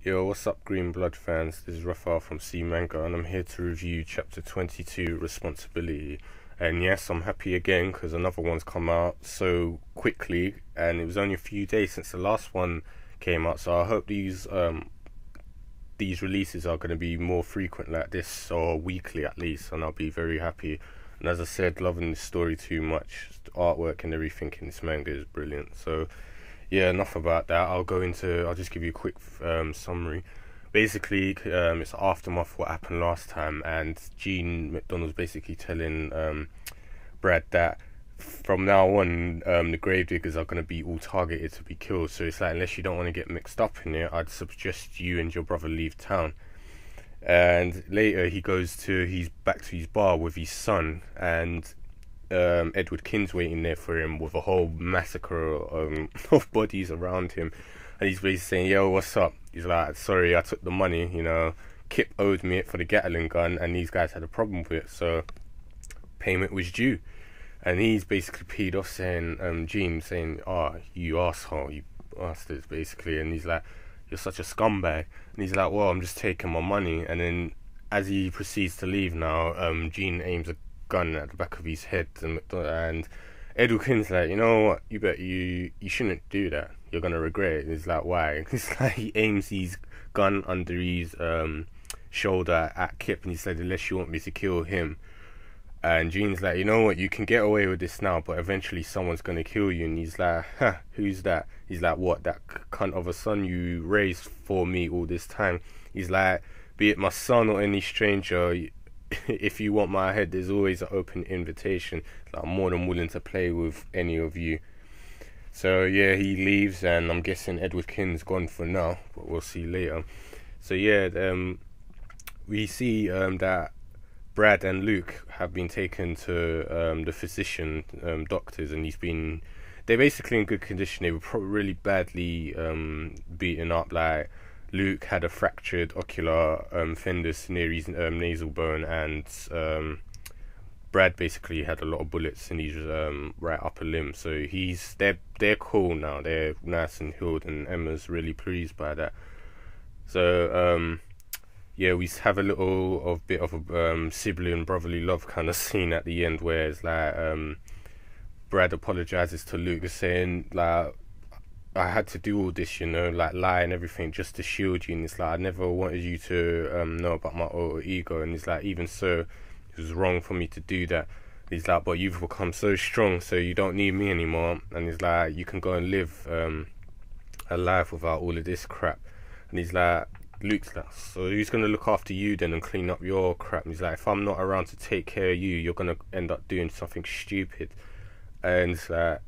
Yo, what's up, Green Blood fans? This is Raphael from C Manga, and I'm here to review Chapter 22, Responsibility. And yes, I'm happy again because another one's come out so quickly, and it was only a few days since the last one came out. So I hope these releases are going to be more frequent like this, or weekly at least, and I'll be very happy. And as I said, loving this story too much. The artwork and everything in this manga is brilliant. So yeah, enough about that. I'll just give you a quick summary. Basically, it's aftermath of what happened last time, and Gene McDowell's basically telling Brad that from now on, the gravediggers are going to be all targeted to be killed. So it's like, unless you don't want to get mixed up in it, I'd suggest you and your brother leave town. And later he's back to his bar with his son, and Edward King's waiting there for him with a whole massacre of bodies around him, and he's basically saying, "Yo, what's up?" He's like, "Sorry, I took the money. Kip owed me it for the Gatling gun, and these guys had a problem with it, so payment was due." And he's basically peed off, saying, Gene saying, "Oh, you asshole, you bastards," basically, and he's like, "You're such a scumbag," and he's like, "Well, I'm just taking my money." And then as he proceeds to leave now, Gene aims a gun at the back of his head, and Edward King's like, "You know what, you shouldn't do that, you're gonna regret it." He's like, "Why?" It's like he aims his gun under his shoulder at Kip, and he said, "Unless you want me to kill him." And Gene's like, "You know what, you can get away with this now, but eventually someone's gonna kill you." And he's like, "Huh, who's that?" He's like, "What, that cunt of a son you raised for me all this time?" He's like, "Be it my son or any stranger, if you want my head, there's always an open invitation. Like, I'm more than willing to play with any of you." So yeah, he leaves, and I'm guessing Edward King's gone for now, but we'll see later. So yeah, we see that Brad and Luke have been taken to the physician, doctors, and they're basically in good condition. They were probably really badly beaten up. Like, Luke had a fractured ocular fundus near his nasal bone, and Brad basically had a lot of bullets in his right upper limb. So they're cool now. They're nice and healed, and Emma's really pleased by that. So yeah, we have a bit of a sibling brotherly love kind of scene at the end, where it's like Brad apologizes to Luke, saying like, "I had to do all this, like lie and everything just to shield you, and it's like, I never wanted you to know about my alter ego, and it's like, even so, it was wrong for me to do that." He's like, "But you've become so strong, so you don't need me anymore," and he's like, "You can go and live a life without all of this crap." And he's like, Luke's like, "So who's going to look after you then and clean up your crap?" And he's like, "If I'm not around to take care of you, you're going to end up doing something stupid." And it's like,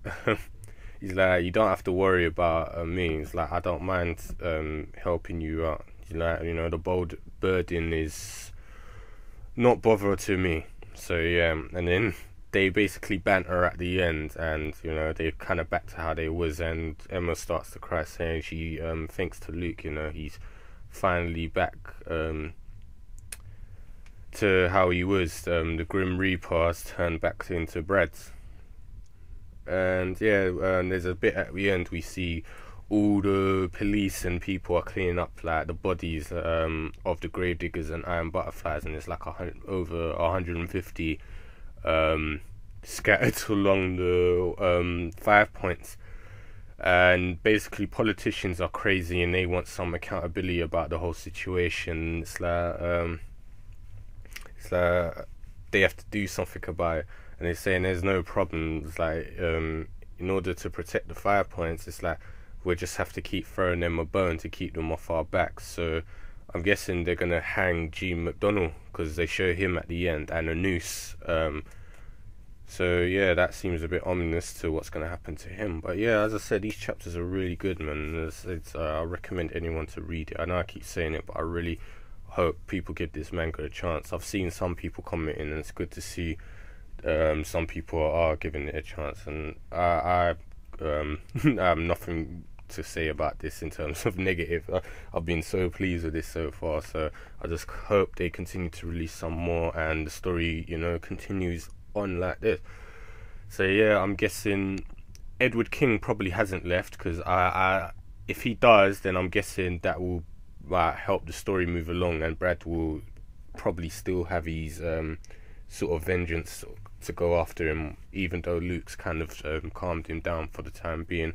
he's like, "You don't have to worry about me." He's like, "I don't mind helping you out." He's like, "The burden is not bother to me." So yeah, and then they basically banter at the end, and they kind of back to how they was, and Emma starts to cry, saying she thinks to Luke, he's finally back to how he was. The Grim Reaper has turned back into Brad. And yeah, there's a bit at the end, we see all the police and people are cleaning up like the bodies of the gravediggers and iron butterflies, and there's like over 150 scattered along the 5 points. And basically politicians are crazy, and they want some accountability about the whole situation. It's like they have to do something about it, and they're saying there's no problem. It's like, in order to protect the 5 points, it's like we just have to keep throwing them a bone to keep them off our backs. So I'm guessing they're gonna hang Gene McDowell, because they show him at the end, and a noose. So yeah, that seems a bit ominous to what's going to happen to him. But yeah, as I said, these chapters are really good, man. I recommend anyone to read it. I know I keep saying it, but I really hope people give this manga a chance. I've seen some people commenting, and it's good to see some people are giving it a chance. And I have nothing to say about this in terms of negative. I've been so pleased with this so far. So I just hope they continue to release some more, and the story, continues on like this. So yeah, I'm guessing Edward King probably hasn't left, because if he does, then I'm guessing that will help the story move along, and Brad will probably still have his sort of vengeance to go after him, even though Luke's kind of calmed him down for the time being.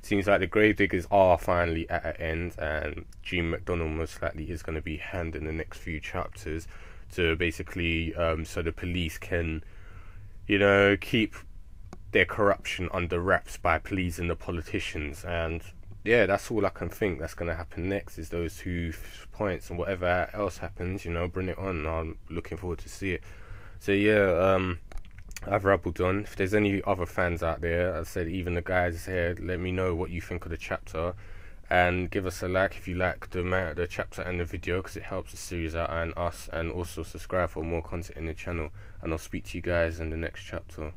Seems like the Gravediggers are finally at an end, and Gene McDowell most likely is going to be hand in the next few chapters to basically so the police can, you know, keep their corruption under wraps by pleasing the politicians. And yeah, that's all I can think that's going to happen next, is those 2 points, and whatever else happens, you know, bring it on. I'm looking forward to see it. So yeah, I've rabbled on. If there's any other fans out there, I said, even the guys here, let me know what you think of the chapter, and give us a like if you like the chapter and the video, because it helps the series out and us, and also subscribe for more content in the channel, and I'll speak to you guys in the next chapter.